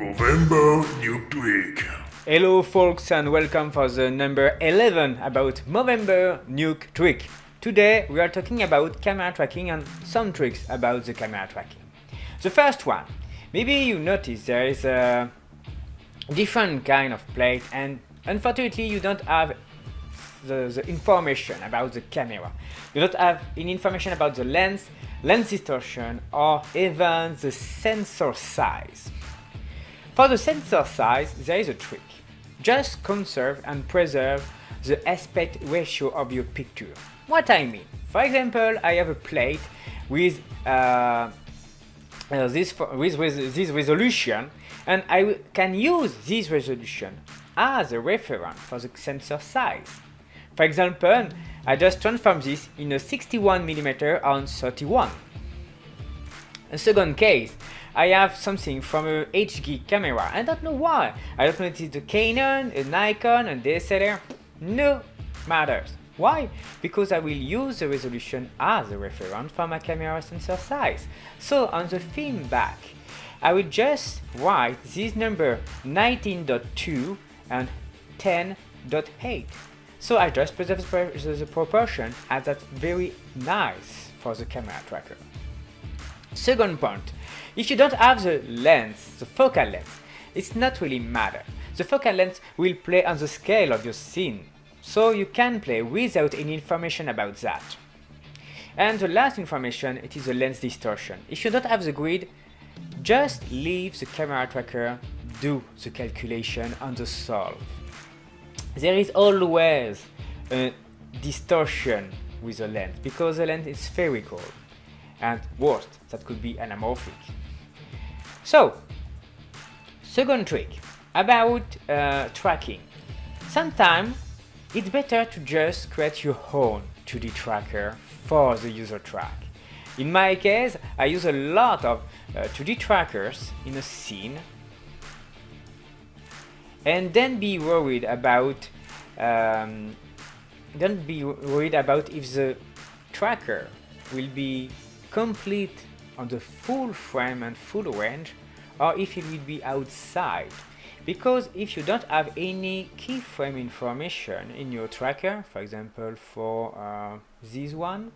Movember Nuke. Hello folks and welcome for the number 11 about Movember Nuke trick. Today we are talking about camera tracking and some tricks about the camera tracking. The first one, maybe you notice there is a different kind of plate and unfortunately you don't have the information about the camera. You don't have any information about the lens distortion or even the sensor size. For the sensor size, there is a trick. Just conserve and preserve the aspect ratio of your picture. What I mean? For example, I have a plate with this resolution, and I can use this resolution as a reference for the sensor size. For example, I just transform this in a 61mm on 31. A second case, I have something from a HD camera. I don't know why. I don't know if it's a Canon, a Nikon, a DSLR. No matters. Why? Because I will use the resolution as a reference for my camera sensor size. So on the film back, I will just write this number 19.2 and 10.8. So I just preserve the proportion, as that's very nice for the camera tracker. Second point, if you don't have the lens, the focal length, it's not really matter. The focal length will play on the scale of your scene, so you can play without any information about that. And the last information, it is the lens distortion. If you don't have the grid, just leave the camera tracker do the calculation on the solve. There is always a distortion with the lens because the lens is spherical. And worst, that could be anamorphic. So, second trick about tracking. Sometimes it's better to just create your own 2D tracker for the user track. In my case, I use a lot of 2D trackers in a scene, and don't be worried about if the tracker will be complete on the full frame and full range or if it will be outside, because if you don't have any keyframe information in your tracker, for example for this one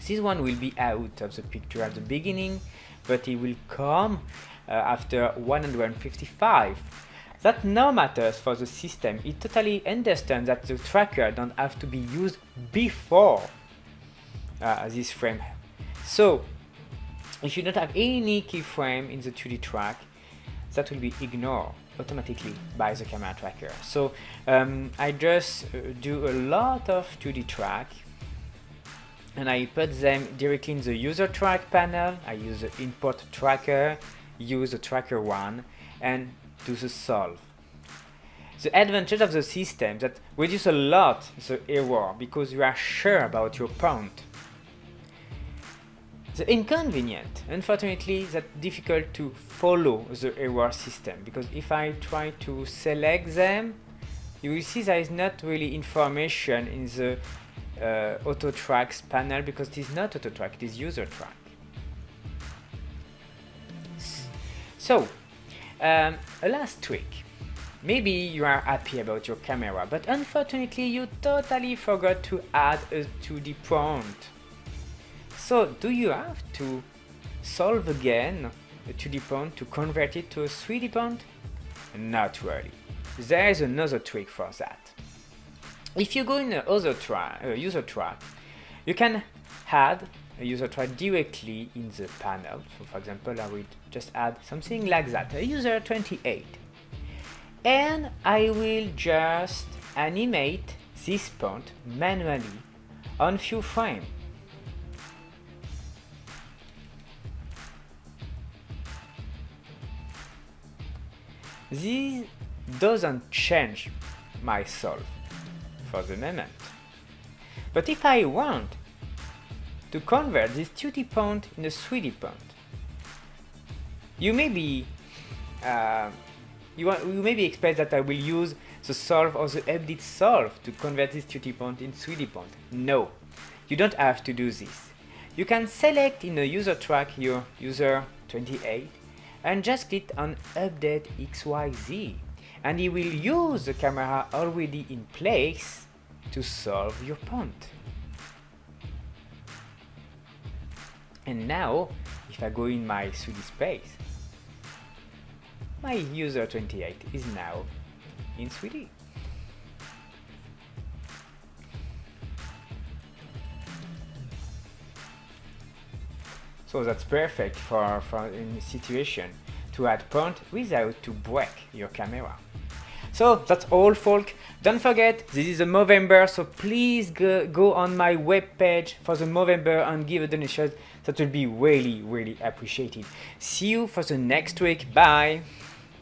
will be out of the picture at the beginning, but it will come after 155. That no matters for the system. It totally understands that the tracker don't have to be used before this frame. So, if you don't have any keyframe in the 2D track, that will be ignored automatically by the camera tracker. So, I just do a lot of 2D track, and I put them directly in the user track panel. I use the import tracker, use the tracker one, and do the solve. The advantage of the system that reduces a lot the error because you are sure about your point. The inconvenient, unfortunately, that's difficult to follow the error system, because if I try to select them, you will see there is not really information in the auto tracks panel, because it is not auto track, it is user track. So, a last trick. Maybe you are happy about your camera, but unfortunately you totally forgot to add a 2D point. So, do you have to solve again a 2D point to convert it to a 3D point? Not really. There is another trick for that. If you go in a user track, you can add a user track directly in the panel. So, for example, I will just add something like that, a user 28. And I will just animate this point manually on few frames. This doesn't change my solve for the moment. But if I want to convert this 2D point in a 3D point, you maybe expect that I will use the solve or the update solve to convert this 2D point in 3D point. No, you don't have to do this. You can select in the user track your user 28 and just click on Update XYZ, and it will use the camera already in place to solve your prompt. And now, if I go in my 3D space, my user 28 is now in 3D. So that's perfect for in a situation to add prompt without to break your camera. So that's all, folk. Don't forget, this is a Movember, so please go on my webpage for the Movember and give a donation. That will be really, really appreciated. See you for the next week. Bye.